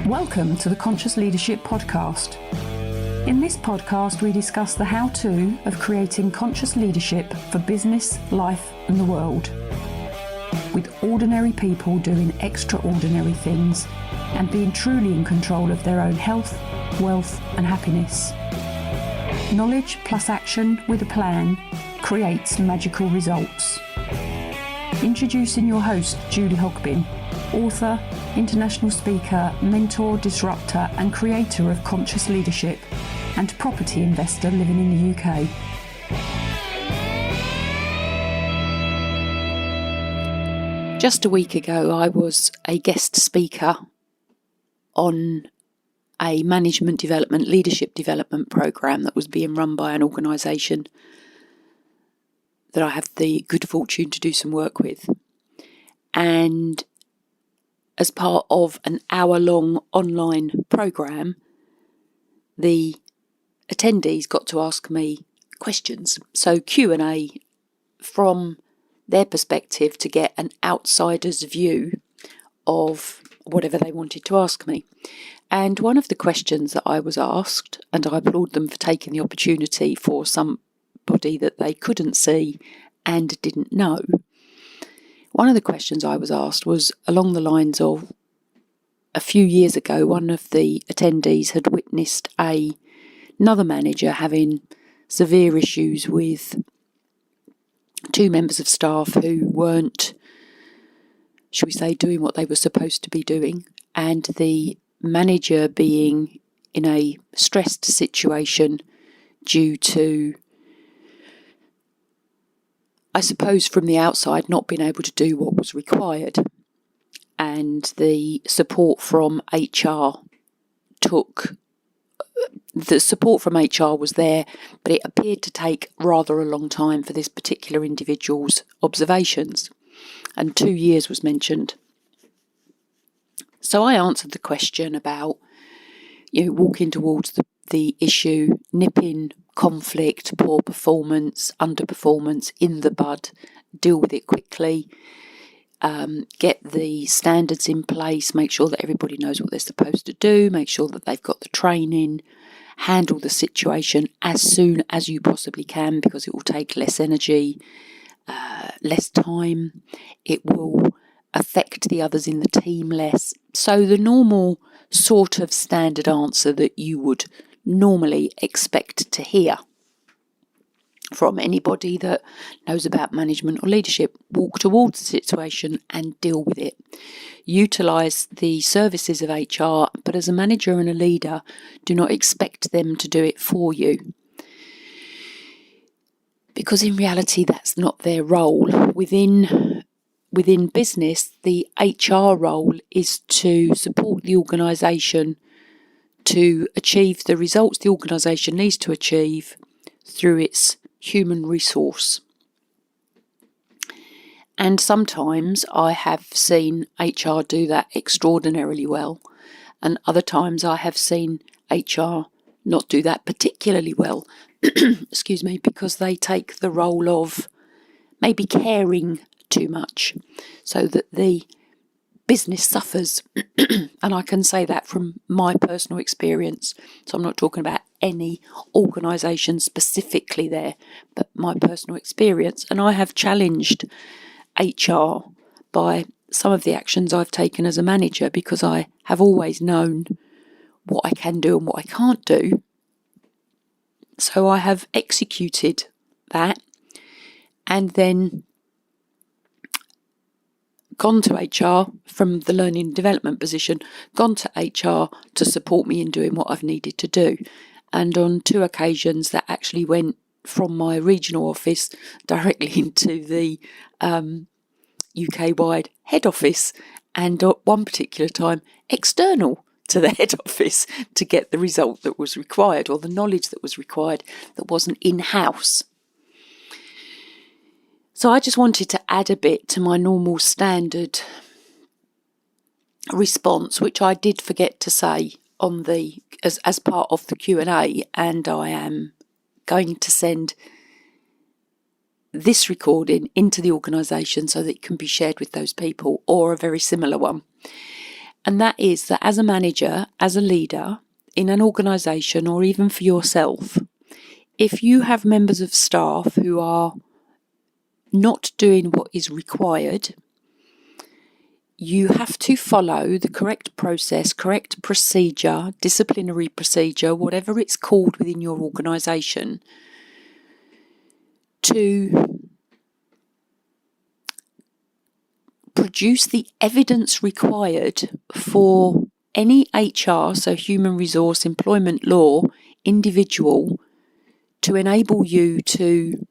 Welcome to the Conscious Leadership Podcast. In this podcast, we discuss the how-to of creating conscious leadership for business, life, and the world. With ordinary people doing extraordinary things and being truly in control of their own health, wealth, and happiness. Knowledge plus action with a plan creates magical results. Introducing your host, Julie Hogbin, author, international speaker, mentor, disruptor and creator of conscious leadership and property investor living in the UK. Just a week ago, I was a guest speaker on a management development, leadership development program that was being run by an organisation that I have the good fortune to do some work with. And as part of an hour-long online program, the attendees got to ask me questions. So Q&A from their perspective to get an outsider's view of whatever they wanted to ask me. And one of the questions that I was asked, and I applaud them for taking the opportunity for somebody that they couldn't see and didn't know. One of the questions I was asked was along the lines of, a few years ago, one of the attendees had witnessed another manager having severe issues with two members of staff who weren't, should we say, doing what they were supposed to be doing, and the manager being in a stressed situation due to, I suppose from the outside, not being able to do what was required. And the support from HR was there, but it appeared to take rather a long time for this particular individual's observations. And 2 years was mentioned. So I answered the question about, walking towards the issue, nipping conflict, poor performance, underperformance in the bud, deal with it quickly, get the standards in place, make sure that everybody knows what they're supposed to do, make sure that they've got the training, handle the situation as soon as you possibly can because it will take less energy, less time, it will affect the others in the team less. So the normal sort of standard answer that you would normally expect to hear from anybody that knows about management or leadership. Walk towards the situation and deal with it. Utilise the services of HR, but as a manager and a leader, do not expect them to do it for you. Because in reality, that's not their role. Within business, the HR role is to support the organisation to achieve the results the organisation needs to achieve through its human resource. And sometimes I have seen HR do that extraordinarily well, and other times I have seen HR not do that particularly well, excuse me, because they take the role of maybe caring too much so that the business suffers. And I can say that from my personal experience. So I'm not talking about any organisation specifically there, but my personal experience. And I have challenged HR by some of the actions I've taken as a manager because I have always known what I can do and what I can't do. So I have executed that and then gone to HR from the learning and development position, gone to HR to support me in doing what I've needed to do. And on 2 occasions that actually went from my regional office directly into the UK-wide head office, and at one particular time external to the head office to get the result that was required or the knowledge that was required that wasn't in-house. So I just wanted to add a bit to my normal standard response, which I did forget to say on the as part of the Q&A, and I am going to send this recording into the organisation so that it can be shared with those people, or a very similar one. And that is that as a manager, as a leader in an organisation, or even for yourself, if you have members of staff who are not doing what is required, you have to follow the correct process, correct procedure, disciplinary procedure, whatever it's called within your organisation, to produce the evidence required for any HR, so human resource, employment law, individual, to enable you to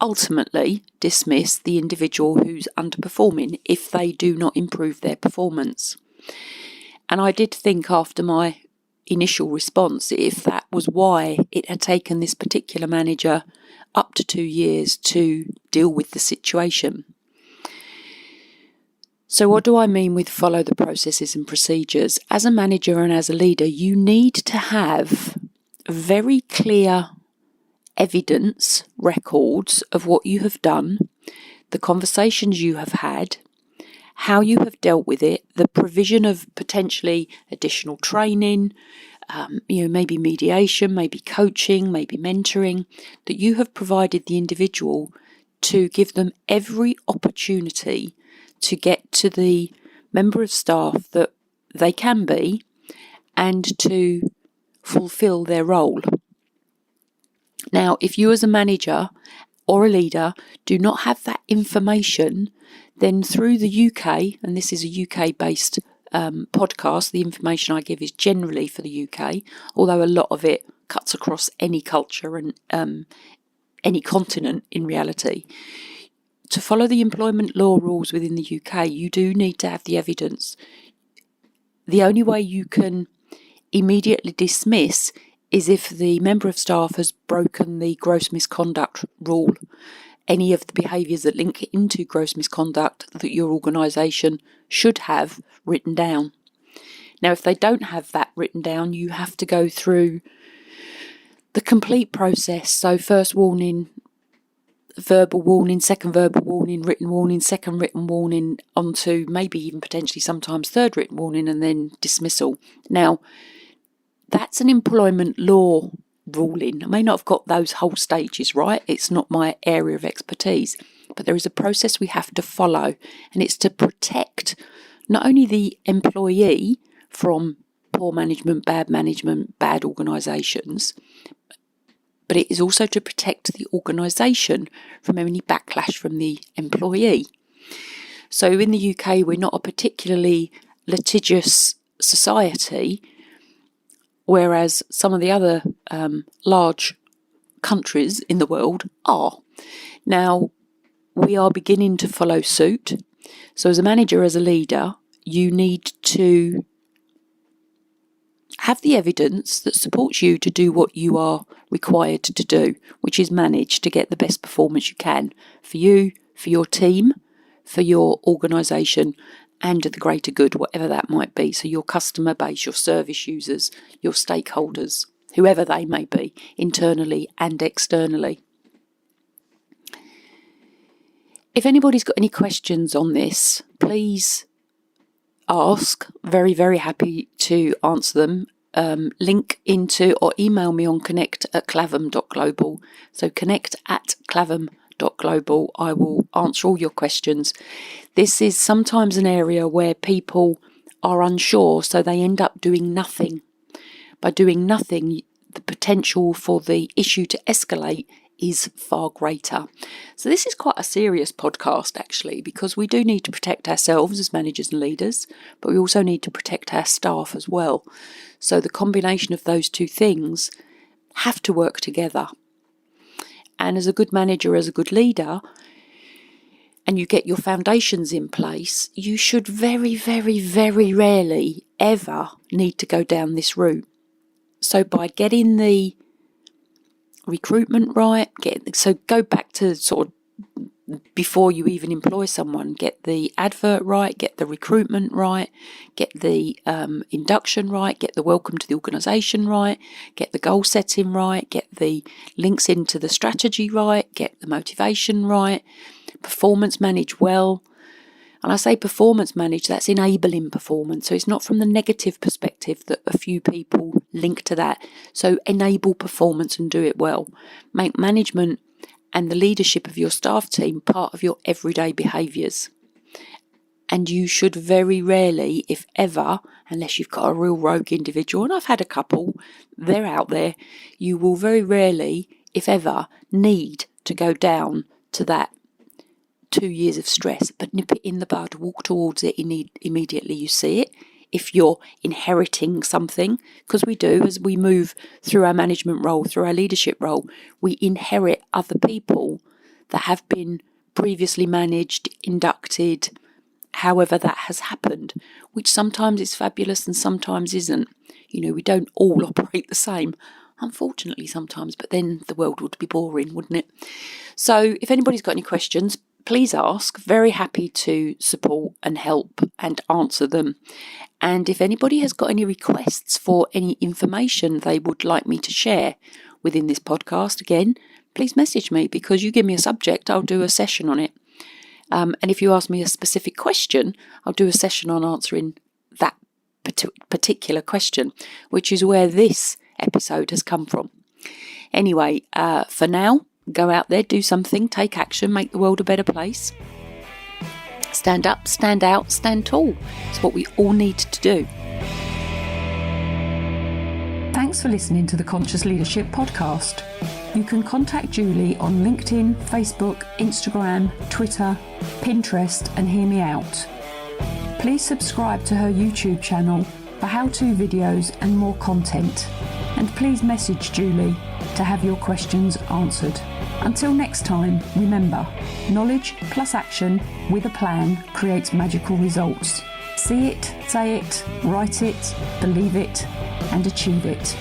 ultimately dismiss the individual who's underperforming if they do not improve their performance. And I did think after my initial response, if that was why it had taken this particular manager up to 2 years to deal with the situation. So what do I mean with follow the processes and procedures? As a manager and as a leader, you need to have very clear evidence records of what you have done, the conversations you have had, how you have dealt with it, the provision of potentially additional training, maybe mediation, maybe coaching, maybe mentoring, that you have provided the individual to give them every opportunity to get to the member of staff that they can be and to fulfill their role. Now, if you as a manager or a leader do not have that information, then through the UK, and this is a UK-based podcast, the information I give is generally for the UK, although a lot of it cuts across any culture and any continent in reality. To follow the employment law rules within the UK, you do need to have the evidence. The only way you can immediately dismiss is if the member of staff has broken the gross misconduct rule, any of the behaviours that link into gross misconduct that your organisation should have written down. Now, if they don't have that written down, you have to go through the complete process. So first warning, verbal warning, second verbal warning, written warning, second written warning, onto maybe even potentially sometimes third written warning, and then dismissal. Now, that's an employment law ruling. I may not have got those whole stages right. It's not my area of expertise, but there is a process we have to follow, and it's to protect not only the employee from poor management, bad organisations, but it is also to protect the organisation from any backlash from the employee. So in the UK, we're not a particularly litigious society, whereas some of the other large countries in the world are. Now, we are beginning to follow suit. So as a manager, as a leader, you need to have the evidence that supports you to do what you are required to do, which is manage to get the best performance you can for you, for your team, for your organisation, and the greater good, whatever that might be. So your customer base, your service users, your stakeholders, whoever they may be, internally and externally. If anybody's got any questions on this, please ask. Very, very happy to answer them. Link into or email me on connect@clavum.global. So connect@clavum.global. I will answer all your questions. This is sometimes an area where people are unsure, so they end up doing nothing. By doing nothing, the potential for the issue to escalate is far greater. So this is quite a serious podcast, actually, because we do need to protect ourselves as managers and leaders, but we also need to protect our staff as well. So the combination of those two things have to work together. And as a good manager, as a good leader, and you get your foundations in place, you should very, very, very rarely ever need to go down this route. So by getting the recruitment right, so go back to sort of before you even employ someone, get the advert right, get the recruitment right, get the induction right, get the welcome to the organisation right, get the goal setting right, get the links into the strategy right, get the motivation right, performance manage well. And I say performance manage, that's enabling performance. So it's not from the negative perspective that a few people link to that. So enable performance and do it well. Make management and the leadership of your staff team part of your everyday behaviours. And you should very rarely, if ever, unless you've got a real rogue individual, and I've had a couple, they're out there, you will very rarely, if ever, need to go down to that 2 years of stress, but nip it in the bud, walk towards it immediately you see it. If you're inheriting something, because we do, as we move through our management role, through our leadership role, we inherit other people that have been previously managed, inducted, however that has happened, which sometimes is fabulous and sometimes isn't. We don't all operate the same, unfortunately sometimes, but then the world would be boring, wouldn't it? So if anybody's got any questions, please ask. Very happy to support and help and answer them. And if anybody has got any requests for any information they would like me to share within this podcast, again, please message me, because you give me a subject, I'll do a session on it. And if you ask me a specific question, I'll do a session on answering that particular question, which is where this episode has come from. Anyway, for now, go out there, do something, take action, make the world a better place. Stand up, stand out, stand tall. It's what we all need to do. Thanks for listening to the Conscious Leadership Podcast. You can contact Julie on LinkedIn, Facebook, Instagram, Twitter, Pinterest, and hear me out. Please subscribe to her YouTube channel for how-to videos and more content. And please message Julie to have your questions answered. Until next time, remember, knowledge plus action with a plan creates magical results. See it, say it, write it, believe it, and achieve it.